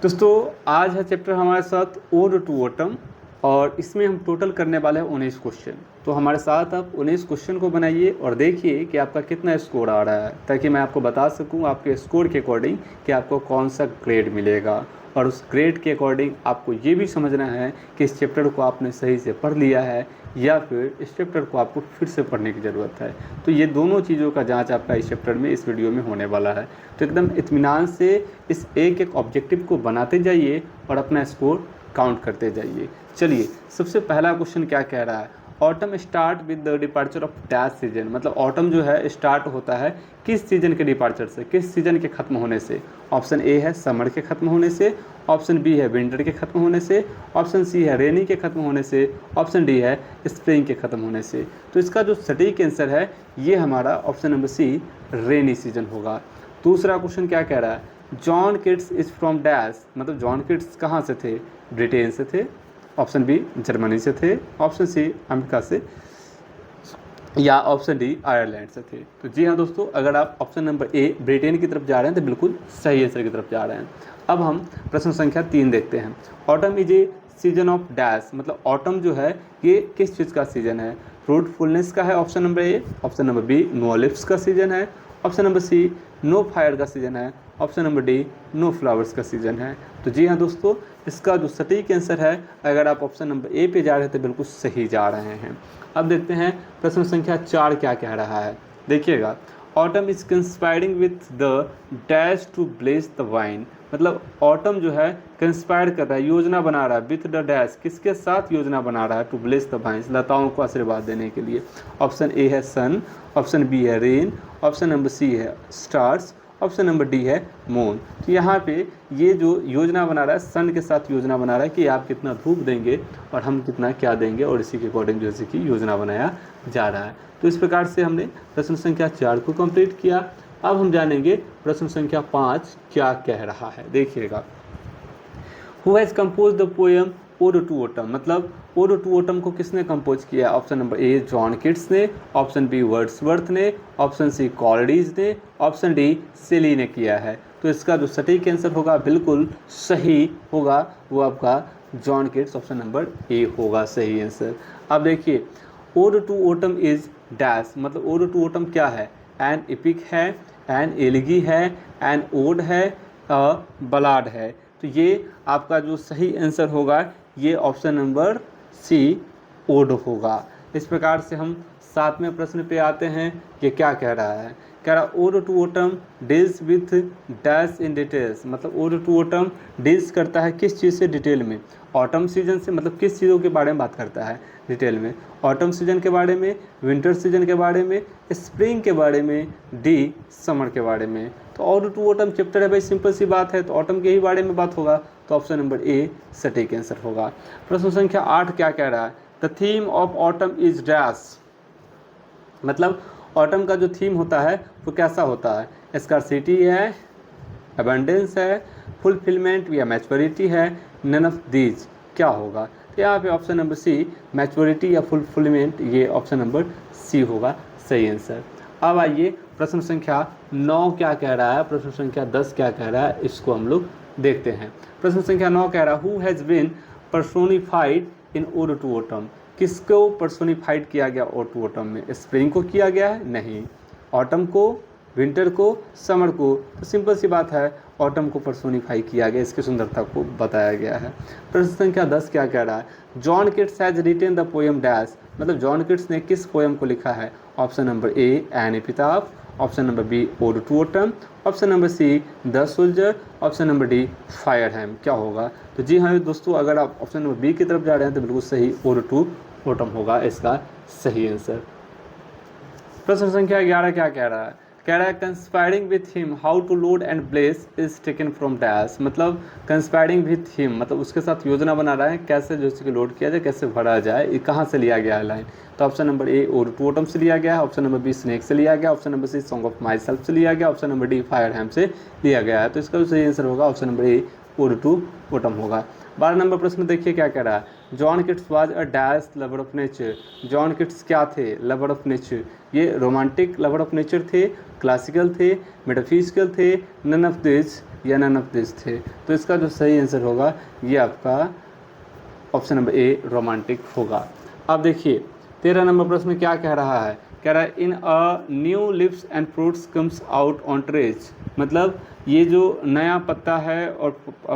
दोस्तों आज है चैप्टर हमारे साथ ओड टू ऑटम और इसमें हम टोटल करने वाले हैं 19 क्वेश्चन। तो हमारे साथ आप 19 क्वेश्चन को बनाइए और देखिए कि आपका कितना स्कोर आ रहा है, ताकि मैं आपको बता सकूं आपके स्कोर के अकॉर्डिंग कि आपको कौन सा ग्रेड मिलेगा। और उस ग्रेड के अकॉर्डिंग आपको ये भी समझना है कि इस चैप्टर को आपने सही से पढ़ लिया है या फिर इस चैप्टर को आपको फिर से पढ़ने की ज़रूरत है। तो ये दोनों चीज़ों का जांच आपका इस चैप्टर में इस वीडियो में होने वाला है। तो एकदम इत्मीनान से इस एक एक ऑब्जेक्टिव को बनाते जाइए और अपना स्कोर काउंट करते जाइए। चलिए, सबसे पहला क्वेश्चन क्या कह रहा है, autumn start with the departure of dash season. मतलब ऑटम जो है स्टार्ट होता है किस सीजन के डिपार्चर से, किस सीजन के ख़त्म होने से। ऑप्शन ए है समर के ख़त्म होने से, ऑप्शन बी है विंटर के ख़त्म होने से, ऑप्शन सी है रेनी के ख़त्म होने से, ऑप्शन डी है स्प्रिंग के ख़त्म होने से। तो इसका जो सटीक आंसर है ये हमारा option number C rainy season होगा। दूसरा क्वेश्चन क्या कह रहा है, John Keats is from dash. मतलब जॉन किट्स कहाँ से थे, ब्रिटेन से थे, ऑप्शन बी जर्मनी से थे, ऑप्शन सी अमेरिका से, या ऑप्शन डी आयरलैंड से थे। तो जी हाँ दोस्तों, अगर आप ऑप्शन नंबर ए ब्रिटेन की तरफ जा रहे हैं तो बिल्कुल सही आंसर की तरफ जा रहे हैं। अब हम प्रश्न संख्या 3 देखते हैं। Autumn is a season of dash. मतलब ऑटम जो है ये किस चीज़ का सीजन है, फ्रूटफुलनेस का है option number A, option number B no olives का सीजन है, option number C no fire का सीजन है, option number D no flowers का सीजन है। तो जी हाँ दोस्तों, इसका जो सटीक आंसर है, अगर आप ऑप्शन नंबर ए पे जा रहे हैं तो बिल्कुल सही जा रहे हैं। अब देखते हैं प्रश्न संख्या 4 क्या कह रहा है। देखिएगा, autumn is conspiring with the dash to bless the wine. मतलब ऑटम जो है कंस्पायर कर रहा है, योजना बना रहा है, विथ द डैश किसके साथ योजना बना रहा है, टू ब्लेस द वाइन्स लताओं को आशीर्वाद देने के लिए। ऑप्शन ए है सन, ऑप्शन बी है रेन, ऑप्शन नंबर सी है स्टार्स, ऑप्शन नंबर डी है मून। तो यहाँ पे ये जो योजना बना रहा है सन के साथ योजना बना रहा है कि आप कितना धूप देंगे और हम कितना क्या देंगे, और इसी के अकॉर्डिंग जैसे कि योजना बनाया जा रहा है। तो इस प्रकार से हमने प्रश्न संख्या 4 को कंप्लीट किया। अब हम जानेंगे प्रश्न संख्या 5 क्या कह रहा है। देखिएगा, who has compose the poem ode to autumn. मतलब ओड टू ऑटम को किसने कंपोज किया। Option number A John Keats ने, ऑप्शन बी वर्ड्सवर्थ ने, ऑप्शन सी कॉलरिज ने, ऑप्शन डी सेली ने किया है। तो इसका जो सटीक आंसर होगा बिल्कुल सही होगा, वो आपका John Keats option number A होगा सही आंसर। अब देखिए, ode to autumn is dash. मतलब ओड टू ऑटम क्या है, एन एपिक है, एन एलिगी है, एन ओड है, अ बलाड है। तो ये आपका जो सही आंसर होगा ये ऑप्शन नंबर सी ओड होगा। इस प्रकार से हम 7वें प्रश्न पे आते हैं। ये क्या कह रहा है, कह रहा ode to autumn deals with dash in details. मतलब ओड टू ऑटम डील्स करता है किस चीज़ से, डिटेल में। ऑटम सीजन से, मतलब किस चीज़ों के बारे में बात करता है डिटेल में, ऑटम सीजन के बारे में, विंटर सीजन के बारे में, स्प्रिंग के बारे में, डी समर के बारे में। तो ओड टू ऑटम चैप्टर है भाई, सिंपल सी बात है, तो ऑटम के ही बारे में बात होगा। तो ऑप्शन नंबर ए सटीक आंसर होगा। प्रश्न संख्या 8 क्या कह रहा है, the theme of autumn is dash. मतलब ऑटम का जो थीम होता है वो कैसा होता है, स्कार्सिटी है, अबंडेंस है, फुलफिलमेंट या मैच्योरिटी है, नन ऑफ दीज क्या होगा। तो यहाँ पे ऑप्शन नंबर सी मैच्योरिटी या फुलफिलमेंट, ये ऑप्शन नंबर सी होगा सही आंसर। अब आइए प्रश्न संख्या 9 क्या कह रहा है, प्रश्न संख्या 10 क्या कह रहा है, इसको हम लोग देखते हैं। प्रश्न संख्या 9 कह रहा है, who has been personified in ode to autumn. किसको पर्सोनिफाइड किया गया ओड टू ऑटम में, स्प्रिंग को किया गया है, नहीं, ऑटम को, विंटर को, समर को। तो सिंपल सी बात है, ऑटम को पर्सोनिफाई किया गया, इसकी सुंदरता को बताया गया है। प्रश्न संख्या 10 क्या कह रहा है, John Keats has written the poem dash. मतलब जॉन किट्स ने किस पोएम को लिखा है। Option number A an epitaph, option number B ode to autumn, option number C the soldier, option number D fire hymn क्या होगा। तो जी हाँ दोस्तों, अगर आप ऑप्शन नंबर बी की तरफ जा रहे हैं तो बिल्कुल सही ओड टू ऑटम होगा इसका सही आंसर। प्रश्न संख्या 11 क्या कह रहा है, कह रहा है conspiring with him how to load and bless is taken from dash. मतलब कंस्पायरिंग विथ हिम, मतलब उसके साथ योजना बना रहा है कैसे जैसे कि लोड किया जाए, कैसे भरा जाए, ये कहाँ से लिया गया है लाइन। तो option number A ode to autumn से लिया गया है, ऑप्शन नंबर बी स्नेक से लिया गया, option number C song of माई सेल्फ से लिया गया, ऑप्शन नंबर डी फायरहैम से लिया गया है। तो इसका जो सही आंसर होगा option number A ode to autumn होगा। 12 नंबर प्रश्न देखिए क्या कह रहा है। John Keats was a dash lover of nature. John Keats क्या थे? Lover of nature. ये रोमांटिक लवर ऑफ नेचर थे, क्लासिकल थे, मेटाफिजिकल थे, नन ऑफ दिस या नन ऑफ दिस थे। तो इसका जो सही आंसर होगा ये आपका ऑप्शन नंबर ए रोमांटिक होगा। अब देखिए 13 नंबर प्रश्न क्या कह रहा है। कह रहा है in a new leaves and fruits comes out on trees. मतलब ये जो नया पत्ता है और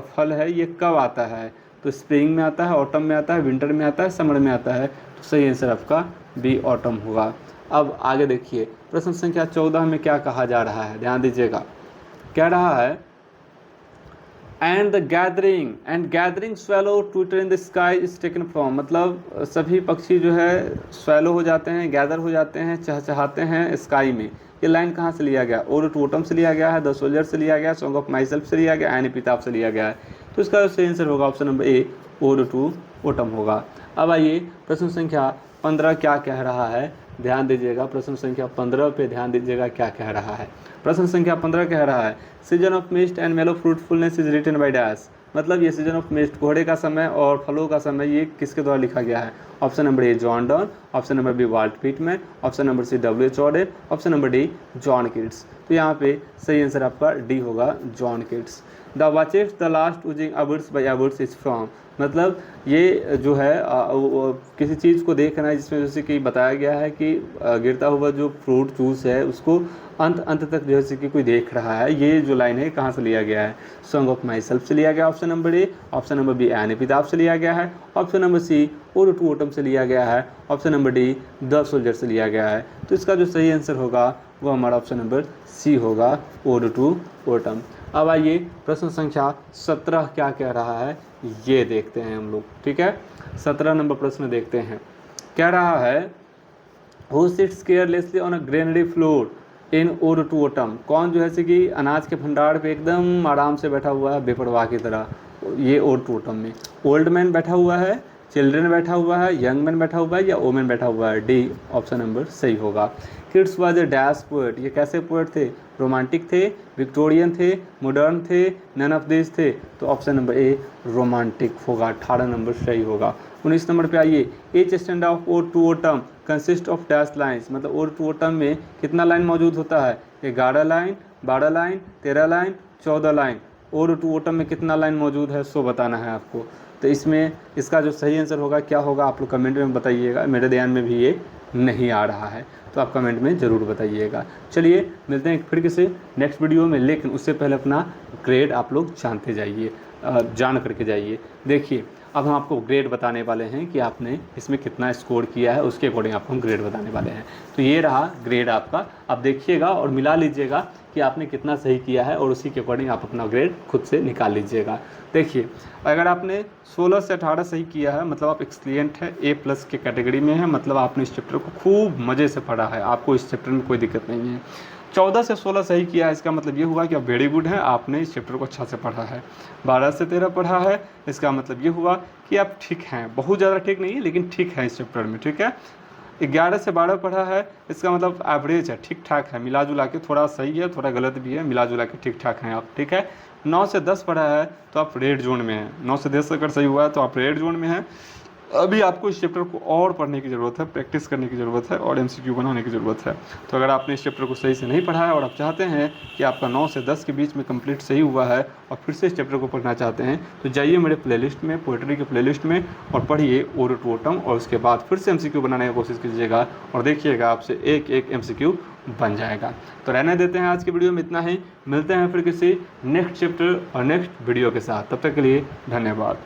फल है ये कब आता है? तो स्प्रिंग में आता है, ऑटम में आता है, विंटर में आता है, समर में आता है। तो सही आंसर आपका बी ऑटम होगा। अब आगे देखिए प्रश्न संख्या 14 में क्या कहा जा रहा है, ध्यान दीजिएगा। कह रहा है and gathering swallow Twitter in the sky is taken from. मतलब सभी पक्षी जो है swallow हो जाते हैं, गैदर हो जाते हैं, चहचहाते हैं स्काई में। ये लाइन कहाँ से लिया गया? ओड टू ओटम से लिया गया है, द सोल्जर से लिया गया है, सॉन्ग ऑफ माई सेल्फ से लिया गया, एन एपिताफ से लिया गया है। तो इसका जो सही आंसर होगा option number A ode to autumn होगा। अब आइए प्रश्न संख्या 15 क्या कह रहा है, ध्यान दीजिएगा। प्रश्न संख्या 15 पे ध्यान दीजिएगा क्या कह रहा है। प्रश्न संख्या 15 कह रहा है season of mist and mellow fruitfulness is written by dash. मतलब ये सीजन ऑफ मिस्ट कोहरे का समय और फलों का समय ये किसके द्वारा लिखा गया है? Option number A John Donne, option number B Walt Whitman, option number C W.H. Auden, option number D John Keats. तो यहाँ पे सही आंसर आपका डी होगा John Keats. The watchest the last using absurds by absurds is from. मतलब ये जो है किसी चीज़ को देखना है जिसमें जैसे कि बताया गया है कि गिरता हुआ जो फ्रूट जूस है उसको अंत तक जैसे कि कोई देख रहा है। ये जो लाइन है कहाँ से लिया गया है? सॉन्ग ऑफ माई सेल्फ से लिया गया option number A, option number B an epitaph से लिया गया है, option number C ode to autumn से लिया गया है, option number D the soldier से लिया गया है। तो इसका जो सही आंसर होगा वो हमारा ऑप्शन नंबर सी होगा ओड टू ओटम। अब आइए प्रश्न संख्या 17 क्या कह रहा है ये देखते हैं हम लोग, ठीक है। 17 नंबर प्रश्न देखते हैं। कह रहा है who sits carelessly on a granary floor in ode to autumn. कौन जो है कि अनाज के भंडार पे एकदम आराम से बैठा हुआ है बेपरवाह की तरह, ये ओड टू ओटम में। ओल्ड मैन बैठा हुआ है, चिल्ड्रन बैठा हुआ है, यंग मैन बैठा हुआ है या ओमेन बैठा हुआ है? डी ऑप्शन नंबर सही होगा। Kids was a dash poet. ये कैसे पोएट थे? रोमांटिक थे, विक्टोरियन थे, मॉडर्न थे, नन ऑफ दिस थे। तो ऑप्शन नंबर ए रोमांटिक होगा, 18 नंबर सही होगा। 19 नंबर पे आइए each stand of ode to autumn consist of dash lines. मतलब ओड टू ओटम में कितना लाइन मौजूद होता है? 11 line, 12 line, 13 line, 14 line. Ode to autumn में कितना लाइन मौजूद है सो बताना है आपको। तो इसमें इसका जो सही आंसर होगा क्या होगा आप लोग कमेंट में बताइएगा। मेरे ध्यान में भी ये नहीं आ रहा है तो आप कमेंट में ज़रूर बताइएगा। चलिए मिलते हैं फिर किसी नेक्स्ट वीडियो में, लेकिन उससे पहले अपना ग्रेड आप लोग जानते जाइए, जान करके जाइए। देखिए अब हम आपको ग्रेड बताने वाले हैं कि आपने इसमें कितना स्कोर किया है, उसके अकॉर्डिंग आपको हम ग्रेड बताने वाले हैं। तो ये रहा ग्रेड आपका, आप देखिएगा और मिला लीजिएगा कि आपने कितना सही किया है और उसी के अकॉर्डिंग आप अपना ग्रेड खुद से निकाल लीजिएगा। देखिए अगर आपने 16 से 18 सही किया है मतलब आप एक्सलेंट है, A+ के कैटेगरी में है, मतलब आपने इस चैप्टर को खूब मज़े से पढ़ा है, आपको इस चैप्टर में कोई दिक्कत नहीं है। 14 से 16 सही किया है, इसका मतलब ये हुआ कि आप वेरी गुड हैं, आपने इस चैप्टर को अच्छा से पढ़ा है। 12 से 13 पढ़ा है, इसका मतलब ये हुआ कि आप ठीक हैं, बहुत ज़्यादा ठीक नहीं है लेकिन ठीक है इस चैप्टर में, ठीक है। 11 से 12 पढ़ा है, इसका मतलब एवरेज है, ठीक ठाक है, मिला जुला के, थोड़ा सही है थोड़ा गलत भी है, मिला जुला के ठीक ठाक हैं आप, ठीक है। 9 से 10 पढ़ा है तो आप रेड जोन में हैं, 9 से 10 अगर सही हुआ है तो आप रेड जोन में हैं। अभी आपको इस चैप्टर को और पढ़ने की ज़रूरत है, प्रैक्टिस करने की ज़रूरत है और MCQ बनाने की ज़रूरत है। तो अगर आपने इस चैप्टर को सही से नहीं पढ़ा है और आप चाहते हैं कि आपका 9 से 10 के बीच में कंप्लीट सही हुआ है और फिर से इस चैप्टर को पढ़ना चाहते हैं तो जाइए मेरे प्लेलिस्ट में, पोएट्री के प्लेलिस्ट में और पढ़िए ओड टू ओटम और उसके बाद फिर से MCQ बनाने की कोशिश कीजिएगा और देखिएगा आपसे एक MCQ बन जाएगा। तो रहने देते हैं आज की वीडियो में इतना ही, मिलते हैं फिर किसी नेक्स्ट चैप्टर और नेक्स्ट वीडियो के साथ, तब तक के लिए धन्यवाद।